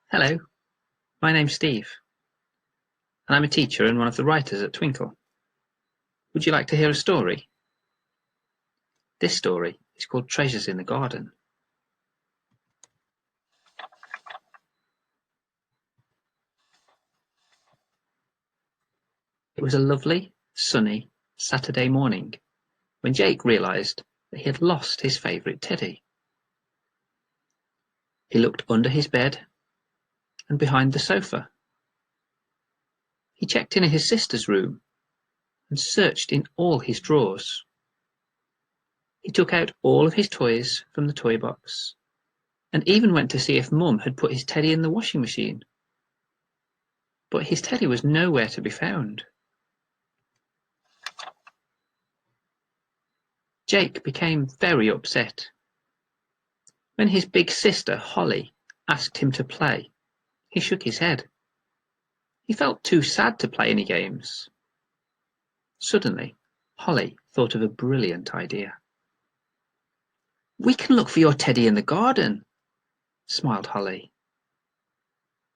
Hello, my name's Steve, and I'm a teacher and one of the writers at Twinkl. Would you like to hear a story? This story is called Treasures in the Garden. It was a lovely, sunny Saturday morning when Jake realised that he had lost his favourite teddy. He looked under his bed and behind the sofa. He checked in his sister's room and searched in all his drawers. He took out all of his toys from the toy box and even went to see if Mum had put his teddy in the washing machine. But his teddy was nowhere to be found. Jake became very upset. When his big sister, Holly, asked him to play, he shook his head. He felt too sad to play any games. Suddenly, Holly thought of a brilliant idea. "We can look for your teddy in the garden," smiled Holly.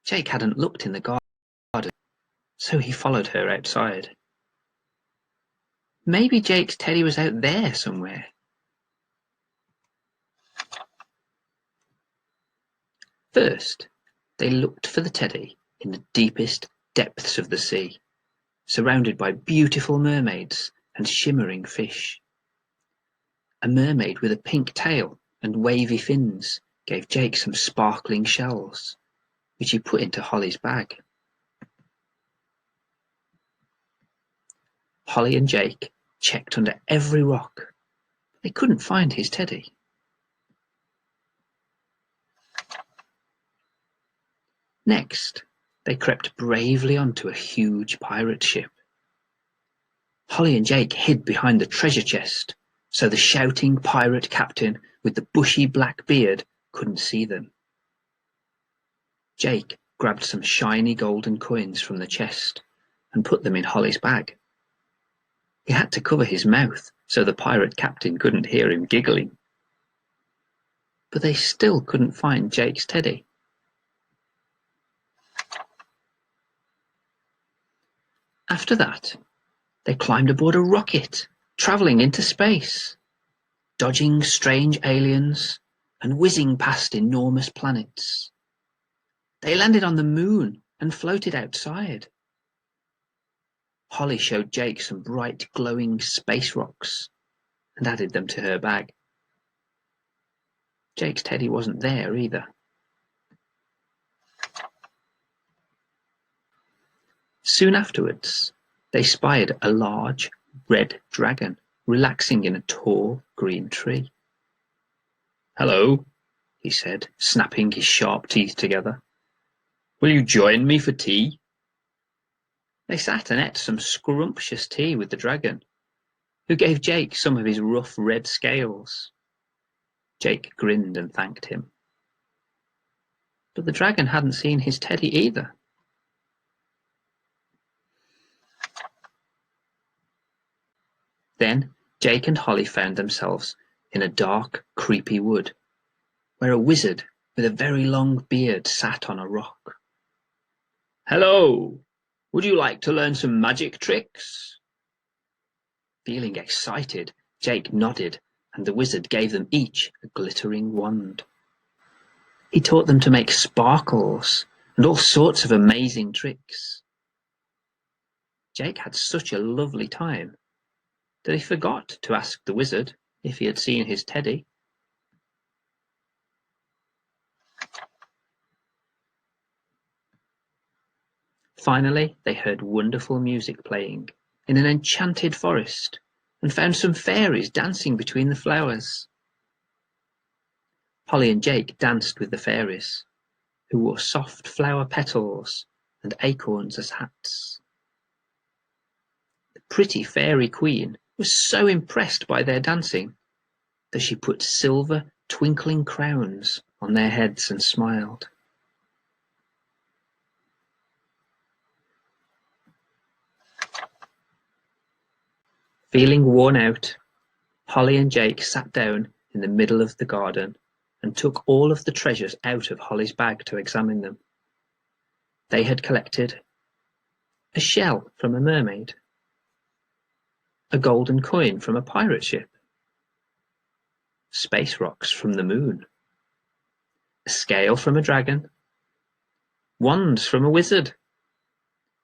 Jake hadn't looked in the garden, so he followed her outside. Maybe Jake's teddy was out there somewhere. First, they looked for the teddy in the deepest depths of the sea, surrounded by beautiful mermaids and shimmering fish. A mermaid with a pink tail and wavy fins gave Jake some sparkling shells, which he put into Holly's bag. Holly and Jake checked under every rock, but they couldn't find his teddy. Next, they crept bravely onto a huge pirate ship. Holly and Jake hid behind the treasure chest, so the shouting pirate captain with the bushy black beard couldn't see them. Jake grabbed some shiny golden coins from the chest and put them in Holly's bag. He had to cover his mouth so the pirate captain couldn't hear him giggling. But they still couldn't find Jake's teddy. After that, they climbed aboard a rocket, travelling into space, dodging strange aliens and whizzing past enormous planets. They landed on the moon and floated outside. Holly showed Jake some bright glowing space rocks and added them to her bag. Jake's teddy wasn't there either. Soon afterwards, they spied a large red dragon relaxing in a tall green tree. "Hello," he said, snapping his sharp teeth together. "Will you join me for tea?" They sat and ate some scrumptious tea with the dragon, who gave Jake some of his rough red scales. Jake grinned and thanked him. But the dragon hadn't seen his teddy either. Then Jake and Holly found themselves in a dark, creepy wood, where a wizard with a very long beard sat on a rock. "Hello! Would you like to learn some magic tricks?" Feeling excited, Jake nodded, and the wizard gave them each a glittering wand. He taught them to make sparkles and all sorts of amazing tricks. Jake had such a lovely time that he forgot to ask the wizard if he had seen his teddy. Finally, they heard wonderful music playing in an enchanted forest and found some fairies dancing between the flowers. Holly and Jake danced with the fairies, who wore soft flower petals and acorns as hats. The pretty fairy queen was so impressed by their dancing that she put silver twinkling crowns on their heads and smiled. Feeling worn out, Holly and Jake sat down in the middle of the garden and took all of the treasures out of Holly's bag to examine them. They had collected a shell from a mermaid, a golden coin from a pirate ship, space rocks from the moon, a scale from a dragon, wands from a wizard,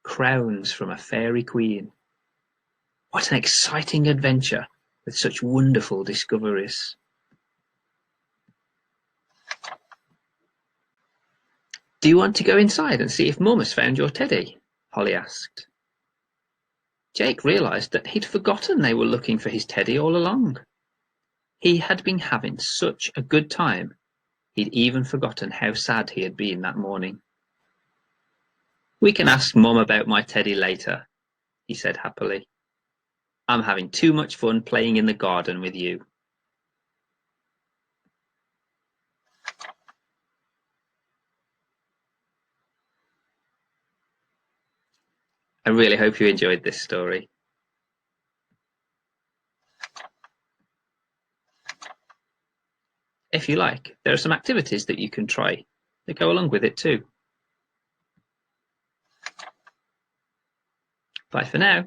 crowns from a fairy queen. What an exciting adventure with such wonderful discoveries. Do you want to go inside and see if Mum has found your teddy? Holly asked. Jake realised that he'd forgotten they were looking for his teddy all along. He had been having such a good time, he'd even forgotten how sad he had been that morning. We can ask Mum about my teddy later, he said happily. I'm having too much fun playing in the garden with you. I really hope you enjoyed this story. If you like, there are some activities that you can try that go along with it too. Bye for now.